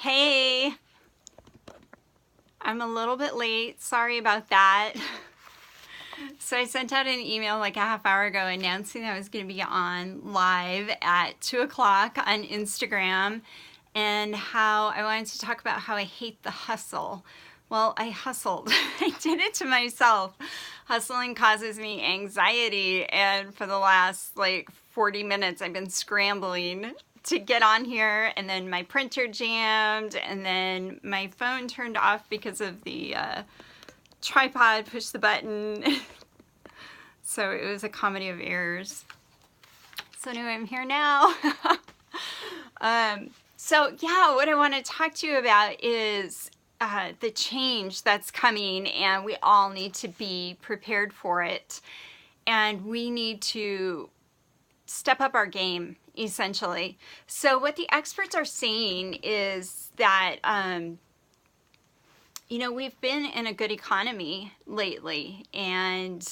Hey, I'm a little bit late. Sorry about that. So I sent out an email like a half hour ago announcing that I was going to be on live at 2 o'clock on Instagram and how I wanted to talk about how I hate the hustle. Well, I hustled. I did it to myself. Hustling causes me anxiety, and for the last 40 minutes, I've been scrambling to get on here, and then my printer jammed, and then my phone turned off because of the tripod pushed the button. So it was a comedy of errors. So anyway, I'm here now. So yeah, what I want to talk to you about is the change that's coming, and we all need to be prepared for it. And we need to step up our game, essentially. So what the experts are saying is that, we've been in a good economy lately, and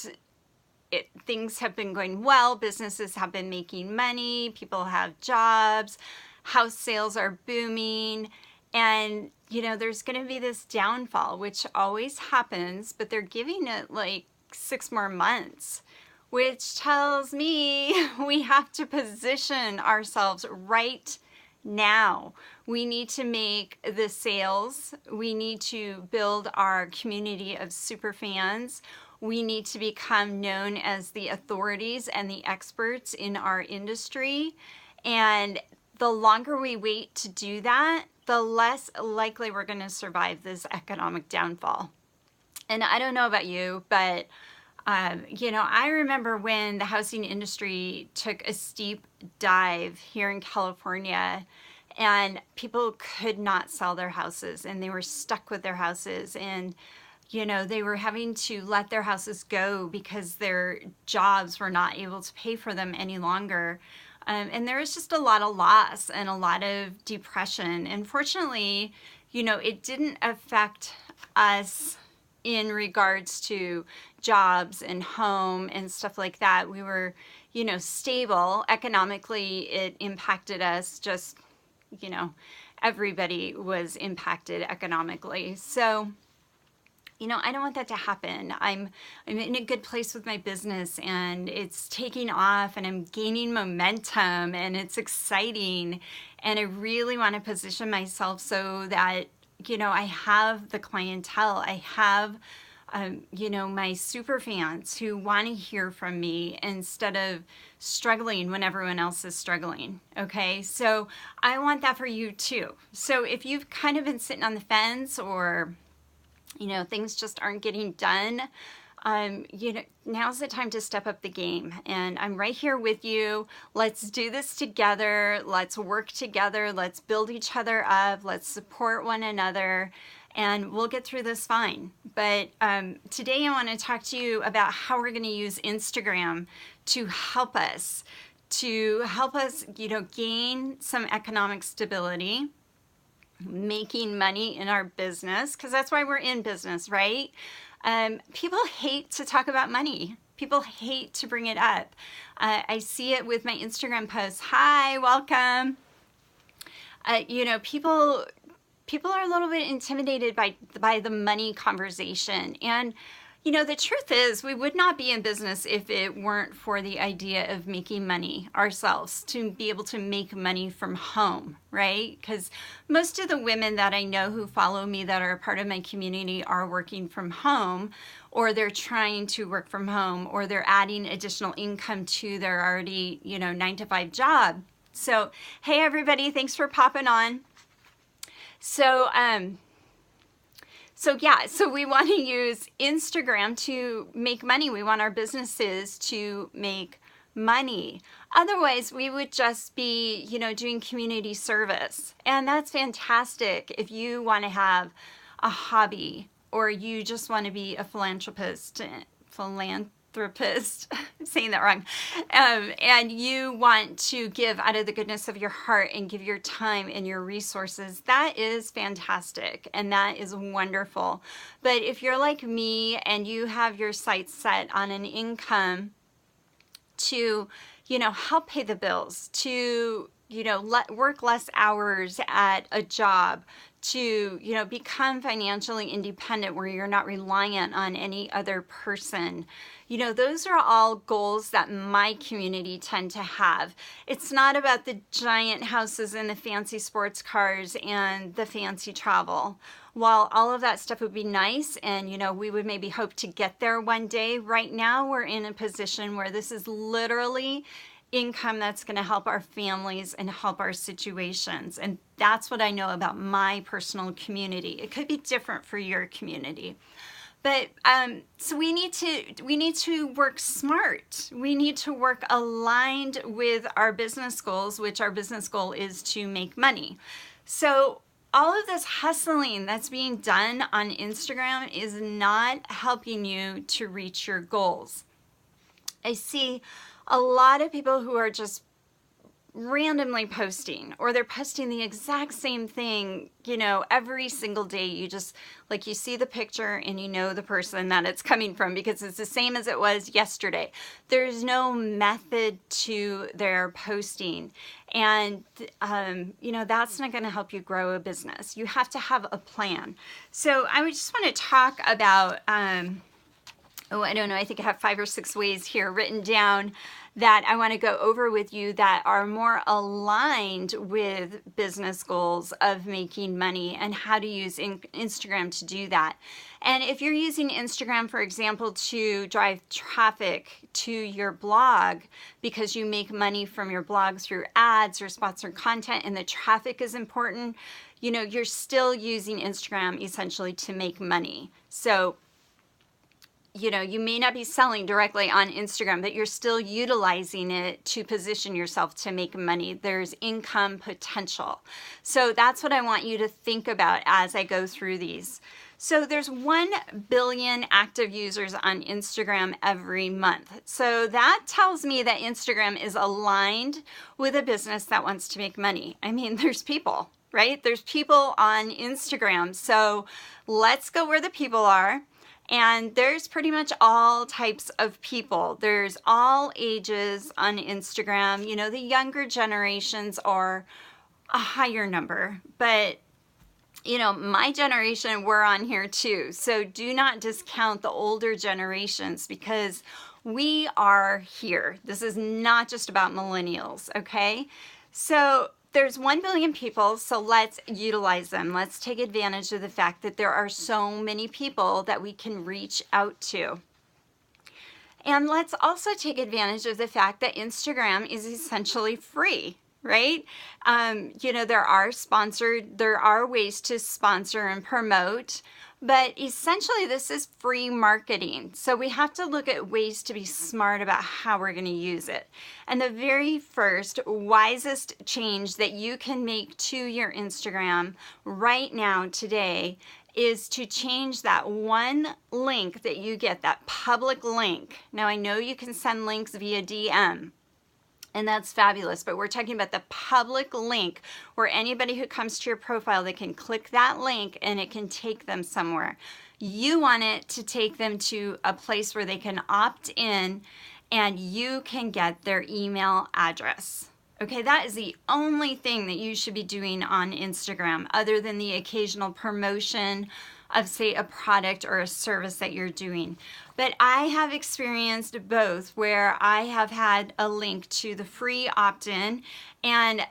things have been going well. Businesses have been making money. People have jobs. House sales are booming. And, there's going to be this downfall, which always happens, but they're giving it 6 more months, which tells me we have to position ourselves right now. We need to make the sales. We need to build our community of super fans. We need to become known as the authorities and the experts in our industry. And the longer we wait to do that, the less likely we're going to survive this economic downfall. And I don't know about you, but I remember when the housing industry took a steep dive here in California, and people could not sell their houses, and they were stuck with their houses, and they were having to let their houses go because their jobs were not able to pay for them any longer. And there was just a lot of loss and a lot of depression. And fortunately, it didn't affect us in regards to jobs and home and stuff like that. We were, stable. Economically, it impacted us. Just, everybody was impacted economically. So, I don't want that to happen. I'm in a good place with my business, and it's taking off, and I'm gaining momentum, and it's exciting. And I really want to position myself so that, I have the clientele. I have, my super fans who want to hear from me instead of struggling when everyone else is struggling. Okay. So I want that for you too. So if you've kind of been sitting on the fence, or things just aren't getting done, now's the time to step up the game. And I'm right here with you. Let's do this together. Let's work together. Let's build each other up. Let's support one another, and we'll get through this fine. But today I want to talk to you about how we're going to use Instagram to help us, gain some economic stability, making money in our business, because that's why we're in business, right? People hate to talk about money. People hate to bring it up. I see it with my Instagram posts. Hi, welcome. People are a little bit intimidated by the money conversation. And the truth is, we would not be in business if it weren't for the idea of making money ourselves, to be able to make money from home, right? Because most of the women that I know who follow me that are a part of my community are working from home, or they're trying to work from home, or they're adding additional income to their already, 9-to-5 job. So, hey everybody, thanks for popping on. So we want to use Instagram to make money. We want our businesses to make money. Otherwise, we would just be, doing community service. And that's fantastic if you want to have a hobby, or you just want to be a philanthropist, I'm saying that wrong, and you want to give out of the goodness of your heart and give your time and your resources. That is fantastic, and that is wonderful. But if you're like me and you have your sights set on an income to, help pay the bills, to work less hours at a job, to, become financially independent where you're not reliant on any other person. Those are all goals that my community tend to have. It's not about the giant houses and the fancy sports cars and the fancy travel. While all of that stuff would be nice and, we would maybe hope to get there one day, right now we're in a position where this is literally income that's going to help our families and help our situations. And that's what I know about my personal community. It could be different for your community. But so we need to work smart. We need to work aligned with our business goals, which our business goal is to make money. So all of this hustling that's being done on Instagram is not helping you to reach your goals. I see a lot of people who are just randomly posting, or they're posting the exact same thing, every single day. You see the picture and the person that it's coming from because it's the same as it was yesterday. There's no method to their posting. And, that's not going to help you grow a business. You have to have a plan. So I would just want to talk about, I don't know, I think I have 5 or 6 ways here written down that I want to go over with you that are more aligned with business goals of making money and how to use Instagram to do that. And if you're using Instagram, for example, to drive traffic to your blog because you make money from your blog through ads or sponsored content and the traffic is important, you're still using Instagram essentially to make money. So you may not be selling directly on Instagram, but you're still utilizing it to position yourself to make money. There's income potential. So that's what I want you to think about as I go through these. So there's 1 billion active users on Instagram every month. So that tells me that Instagram is aligned with a business that wants to make money. I mean, there's people, right? There's people on Instagram. So let's go where the people are. And there's pretty much all types of people. There's all ages on Instagram. The younger generations are a higher number, but my generation, we're on here too. So do not discount the older generations because we are here. This is not just about millennials, okay? So there's 1 billion people, so let's utilize them. Let's take advantage of the fact that there are so many people that we can reach out to. And let's also take advantage of the fact that Instagram is essentially free, right? There are ways to sponsor and promote, but essentially this is free marketing. So we have to look at ways to be smart about how we're going to use it. And the very first wisest change that you can make to your Instagram right now today is to change that one link that you get, that public link. Now I know you can send links via DM. And that's fabulous, but we're talking about the public link where anybody who comes to your profile, they can click that link and it can take them somewhere. You want it to take them to a place where they can opt in and you can get their email address. Okay, that is the only thing that you should be doing on Instagram other than the occasional promotion of, say, a product or a service that you're doing. But I have experienced both where I have had a link to the free opt-in, and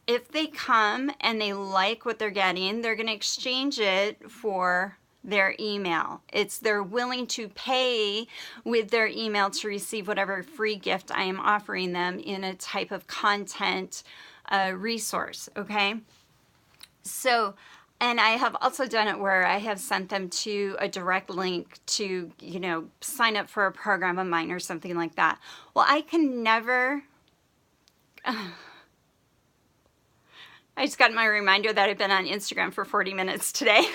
if they come and they like what they're getting, they're going to exchange it for their email. They're willing to pay with their email to receive whatever free gift I am offering them in a type of content resource, okay? So, and I have also done it where I have sent them to a direct link to, sign up for a program of mine or something like that. Well, I can never... I just got my reminder that I've been on Instagram for 40 minutes today.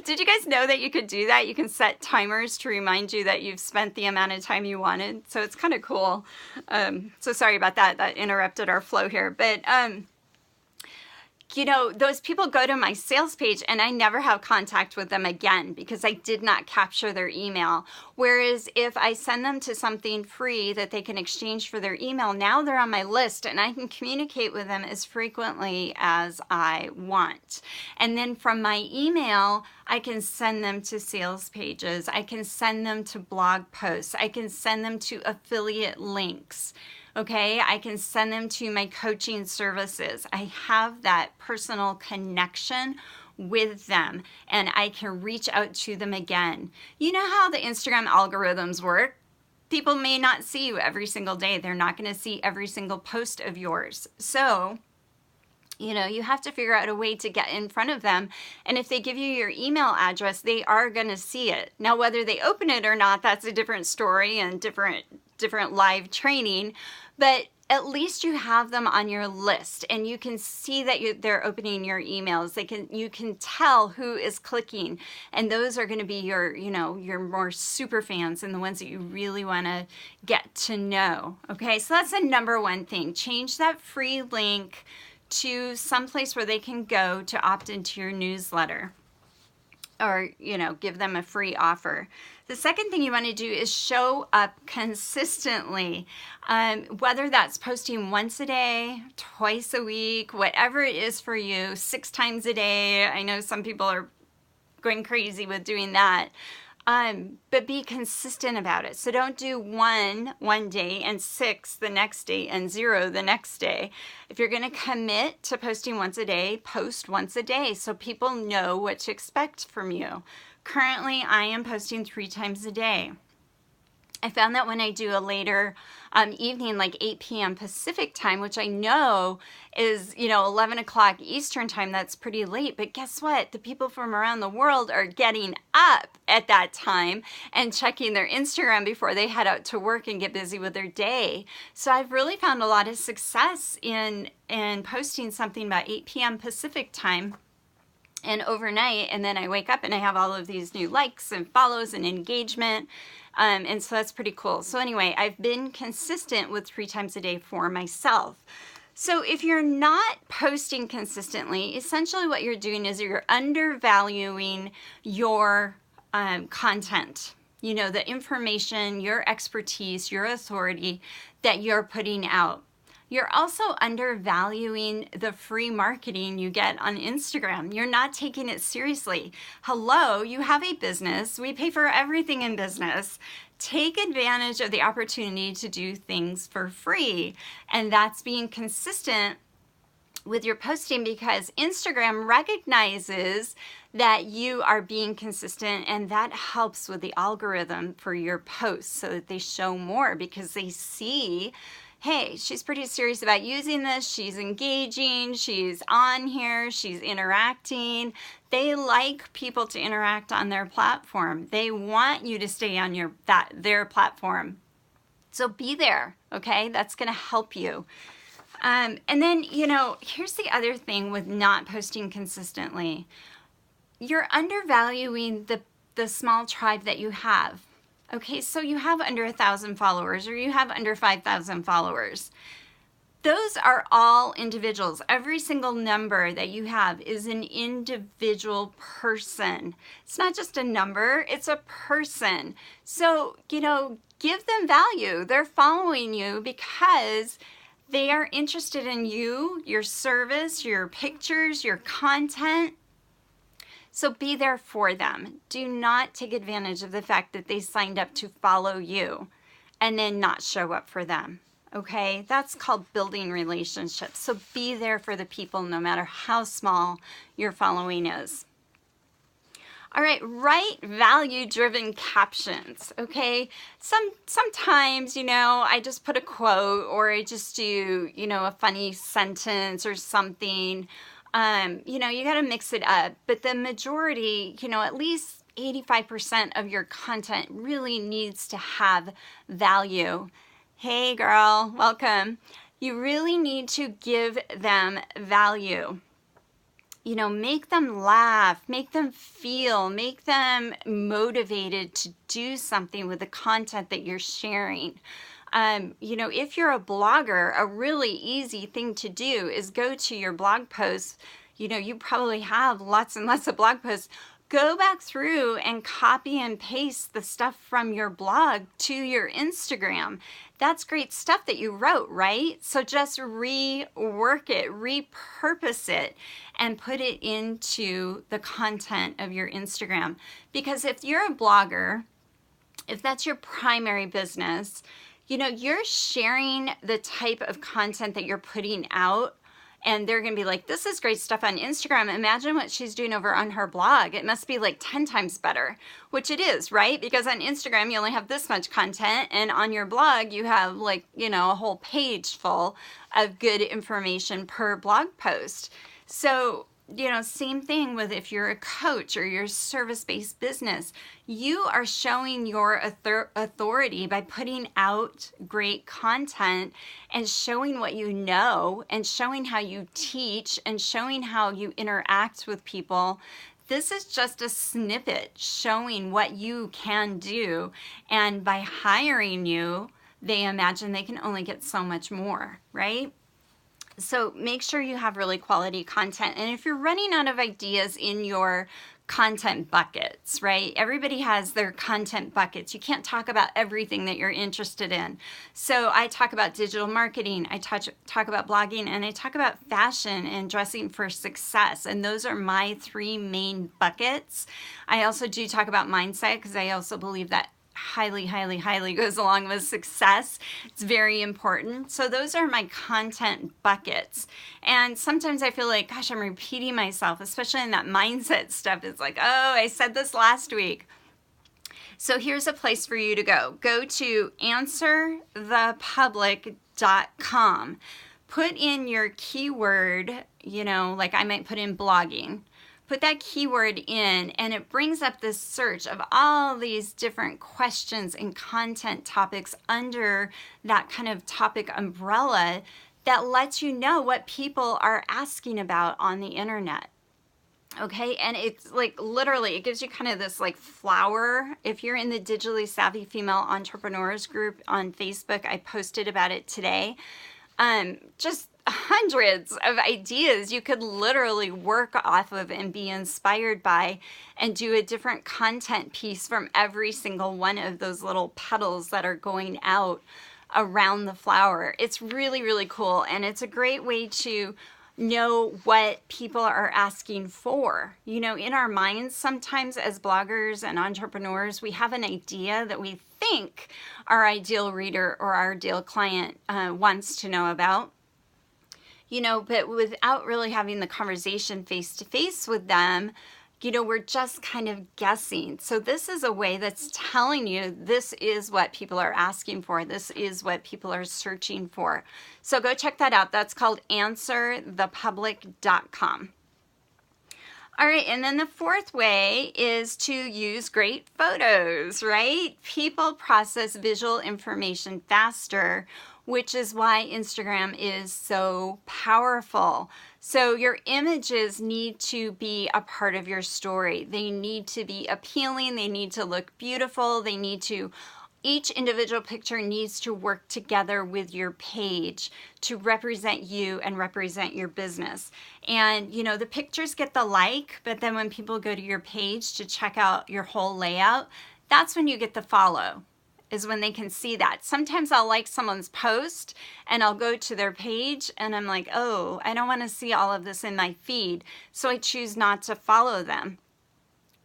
Did you guys know that you could do that? You can set timers to remind you that you've spent the amount of time you wanted. So it's kind of cool. So sorry about that. That interrupted our flow here. But those people go to my sales page and I never have contact with them again because I did not capture their email. Whereas if I send them to something free that they can exchange for their email, now they're on my list and I can communicate with them as frequently as I want. And then from my email, I can send them to sales pages. I can send them to blog posts. I can send them to affiliate links. Okay, I can send them to my coaching services. I have that personal connection with them and I can reach out to them again. You know how the Instagram algorithms work? People may not see you every single day. They're not going to see every single post of yours. So, you have to figure out a way to get in front of them. And if they give you your email address, they are going to see it. Now, whether they open it or not, that's a different story and different live training, but at least you have them on your list and you can see that they're opening your emails. You can tell who is clicking, and those are going to be your more super fans and the ones that you really want to get to know. Okay, so that's the number one thing. Change that free link to someplace where they can go to opt into your newsletter, or give them a free offer. The second thing you want to do is show up consistently, whether that's posting once a day, twice a week, whatever it is for you, 6 times a day. I know some people are going crazy with doing that. But be consistent about it. So don't do one day and 6 the next day and 0 the next day. If you're going to commit to posting once a day, post once a day so people know what to expect from you. Currently, I am posting 3 times a day. I found that when I do a later evening, like 8 p.m. Pacific time, which I know is, 11 o'clock Eastern time, that's pretty late. But guess what? The people from around the world are getting up at that time and checking their Instagram before they head out to work and get busy with their day. So I've really found a lot of success in posting something about 8 p.m. Pacific time and overnight, and then I wake up and I have all of these new likes and follows and engagement. And so that's pretty cool. So anyway, I've been consistent with 3 times a day for myself. So if you're not posting consistently, essentially what you're doing is you're undervaluing your content. The information, your expertise, your authority that you're putting out. You're also undervaluing the free marketing you get on Instagram. You're not taking it seriously. Hello, you have a business. We pay for everything in business. Take advantage of the opportunity to do things for free. And that's being consistent with your posting, because Instagram recognizes that you are being consistent, and that helps with the algorithm for your posts so that they show more, because they see, hey, she's pretty serious about using this. She's engaging. She's on here. She's interacting. They like people to interact on their platform. They want you to stay on their platform. So be there, okay? That's going to help you. And then, here's the other thing with not posting consistently. You're undervaluing the small tribe that you have. Okay, so you have under 1,000 followers, or you have under 5,000 followers. Those are all individuals. Every single number that you have is an individual person. It's not just a number, it's a person. So, give them value. They're following you because they are interested in you, your service, your pictures, your content. So be there for them. Do not take advantage of the fact that they signed up to follow you and then not show up for them. Okay, that's called building relationships. So be there for the people no matter how small your following is. All right, write value-driven captions, okay? Sometimes, I just put a quote, or I just do, a funny sentence or something. You got to mix it up. But the majority, at least 85% of your content really needs to have value. Hey, girl, welcome. You really need to give them value. Make them laugh, make them feel, make them motivated to do something with the content that you're sharing. If you're a blogger, a really easy thing to do is go to your blog posts. You probably have lots and lots of blog posts. Go back through and copy and paste the stuff from your blog to your Instagram. That's great stuff that you wrote, right? So just rework it, repurpose it, and put it into the content of your Instagram. Because if you're a blogger, if that's your primary business, you're sharing the type of content that you're putting out, and they're going to be like, this is great stuff on Instagram. Imagine what she's doing over on her blog. It must be like 10 times better, which it is, right? Because on Instagram, you only have this much content, and on your blog, you have a whole page full of good information per blog post. So, same thing with if you're a coach or you're a service-based business, you are showing your authority by putting out great content and showing what you know and showing how you teach and showing how you interact with people. This is just a snippet showing what you can do. And by hiring you, they imagine they can only get so much more, right? So make sure you have really quality content. And if you're running out of ideas in your content buckets, right? Everybody has their content buckets. You can't talk about everything that you're interested in. So I talk about digital marketing, I talk about blogging, and I talk about fashion and dressing for success. And those are my 3 main buckets. I also do talk about mindset because I also believe that highly, highly, highly goes along with success. It's very important. So those are my content buckets. And sometimes I feel like, gosh, I'm repeating myself, especially in that mindset stuff. It's like, oh, I said this last week. So here's a place for you to go. Go to answerthepublic.com. Put in your keyword, like I might put in blogging. Put that keyword in, and it brings up this search of all these different questions and content topics under that kind of topic umbrella that lets you know what people are asking about on the internet. Okay, and it's like literally, it gives you kind of this like flower. If you're in the Digitally Savvy Female Entrepreneurs group on Facebook, I posted about it today. Just hundreds of ideas you could literally work off of and be inspired by, and do a different content piece from every single one of those little petals that are going out around the flower. It's really, really cool, and it's a great way to know what people are asking for. In our minds, sometimes as bloggers and entrepreneurs, we have an idea that we think our ideal reader or our ideal client wants to know about. But without really having the conversation face to face with them, we're just kind of guessing. So this is a way that's telling you this is what people are asking for. This is what people are searching for. So go check that out. That's called answerthepublic.com. All right, and then the 4th way is to use great photos, right? People process visual information faster, which is why Instagram is so powerful. So your images need to be a part of your story. They need to be appealing. They need to look beautiful. Each individual picture needs to work together with your page to represent you and represent your business. And, the pictures get the like, but then when people go to your page to check out your whole layout, that's when you get the follow, is when they can see that. Sometimes I'll like someone's post and I'll go to their page and I'm like, oh, I don't want to see all of this in my feed, so I choose not to follow them.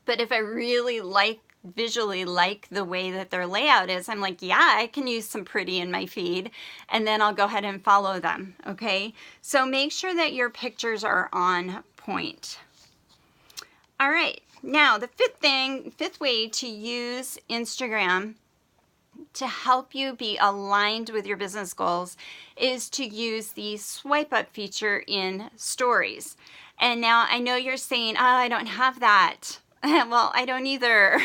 But if I really visually like the way that their layout is, I'm like, yeah, I can use some pretty in my feed, and then I'll go ahead and follow them, okay? So make sure that your pictures are on point. All right, now the 5th way to use Instagram to help you be aligned with your business goals is to use the swipe up feature in stories. And now I know you're saying, oh, I don't have that. Well, I don't either.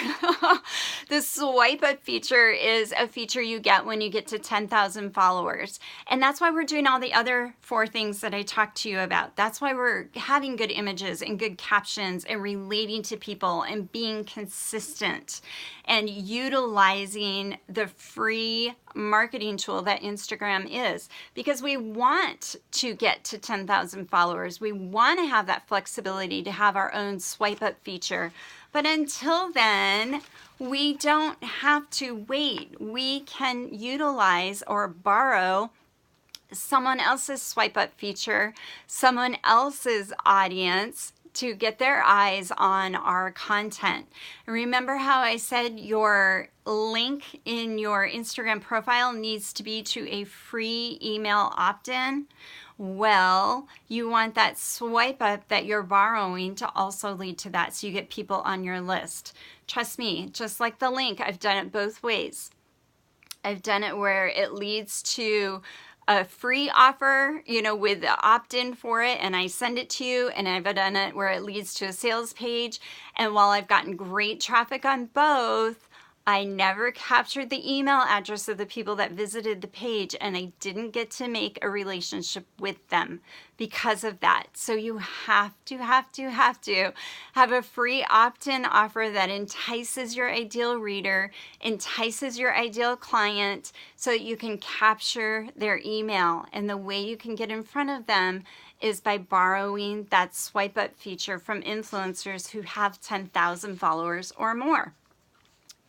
The swipe up feature is a feature you get when you get to 10,000 followers. And that's why we're doing all the other 4 things that I talked to you about. That's why we're having good images and good captions and relating to people and being consistent and utilizing the free marketing tool that Instagram is, because we want to get to 10,000 followers. We want to have that flexibility to have our own swipe up feature. But until then, we don't have to wait. We can utilize or borrow someone else's swipe up feature, someone else's audience, to get their eyes on our content. Remember how I said your link in your Instagram profile needs to be to a free email opt-in? Well, you want that swipe up that you're borrowing to also lead to that, so you get people on your list. Trust me, just like the link, I've done it both ways. I've done it where it leads to a free offer, with the opt-in for it, and I send it to you, and I've done it where it leads to a sales page. And while I've gotten great traffic on both, I never captured the email address of the people that visited the page, and I didn't get to make a relationship with them because of that. So you have to have a free opt-in offer that entices your ideal reader, entices your ideal client, so that you can capture their email. And the way you can get in front of them is by borrowing that swipe up feature from influencers who have 10,000 followers or more.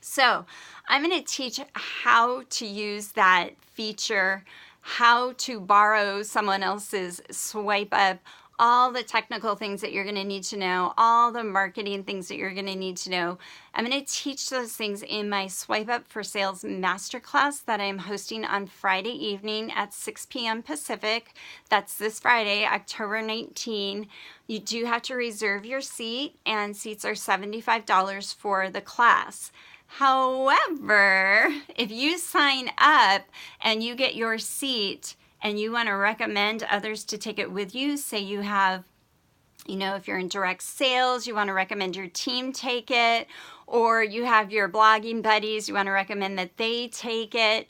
So I'm going to teach how to use that feature, how to borrow someone else's swipe up, all the technical things that you're going to need to know, all the marketing things that you're going to need to know. I'm going to teach those things in my Swipe Up for Sales Masterclass that I'm hosting on Friday evening at 6 p.m. Pacific. That's this Friday, October 19. You do have to reserve your seat, and seats are $75 for the class. However, if you sign up and you get your seat and you want to recommend others to take it with you, say you have, if you're in direct sales, you want to recommend your team take it, or you have your blogging buddies, you want to recommend that they take it.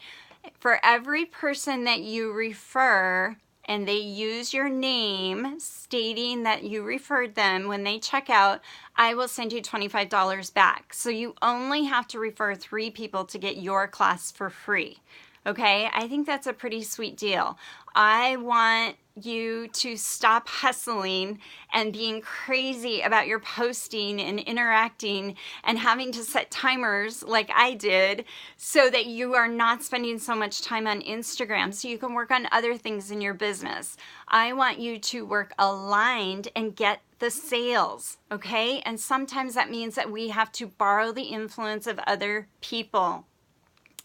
For every person that you refer, and they use your name stating that you referred them when they check out, I will send you $25 back. So you only have to refer 3 people to get your class for free. Okay, I think that's a pretty sweet deal. I want you to stop hustling and being crazy about your posting and interacting and having to set timers like I did, so that you are not spending so much time on Instagram so you can work on other things in your business. I want you to work aligned and get the sales, okay? And sometimes that means that we have to borrow the influence of other people.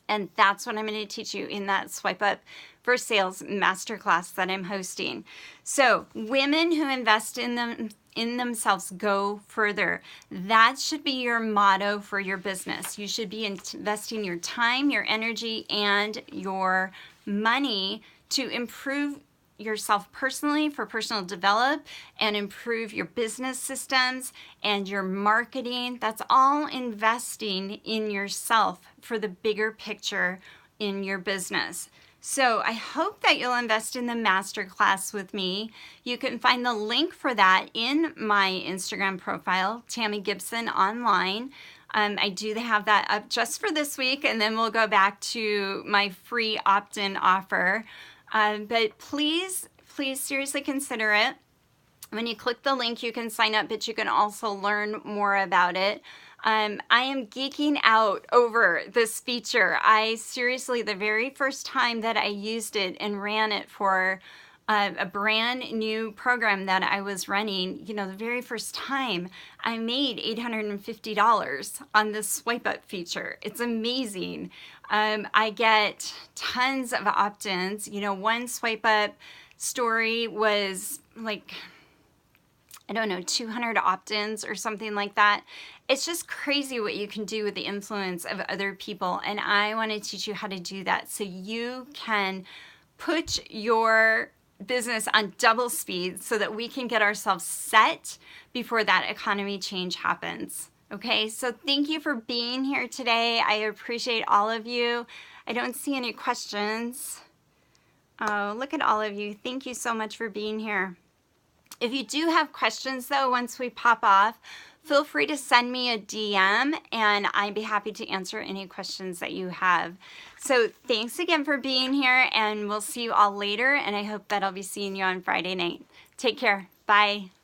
And that's what I'm going to teach you in that Swipe Up for Sales Masterclass that I'm hosting. So women who invest in themselves go further. That should be your motto for your business. You should be investing your time, your energy, and your money to improve yourself personally, for personal develop, and improve your business systems and your marketing. That's all investing in yourself for the bigger picture in your business. So I hope that you'll invest in the masterclass with me. You can find the link for that in my Instagram profile, Tammy Gibson Online. I do have that up just for this week, and then we'll go back to my free opt-in offer. But please seriously consider it. When you click the link, you can sign up, but you can also learn more about it. I am geeking out over this feature. Seriously, the very first time that I used it and ran it for a brand new program that I was running, the very first time, I made $850 on this swipe up feature. It's amazing. I get tons of opt-ins. One swipe up story was like, 200 opt-ins or something like that. It's just crazy what you can do with the influence of other people. And I want to teach you how to do that so you can put your business on double speed so that we can get ourselves set before that economy change happens. Okay, so thank you for being here today. I appreciate all of you. I don't see any questions. Oh, look at all of you. Thank you so much for being here. If you do have questions, though, once we pop off, feel free to send me a DM and I'd be happy to answer any questions that you have. So thanks again for being here, and we'll see you all later, and I hope that I'll be seeing you on Friday night. Take care. Bye.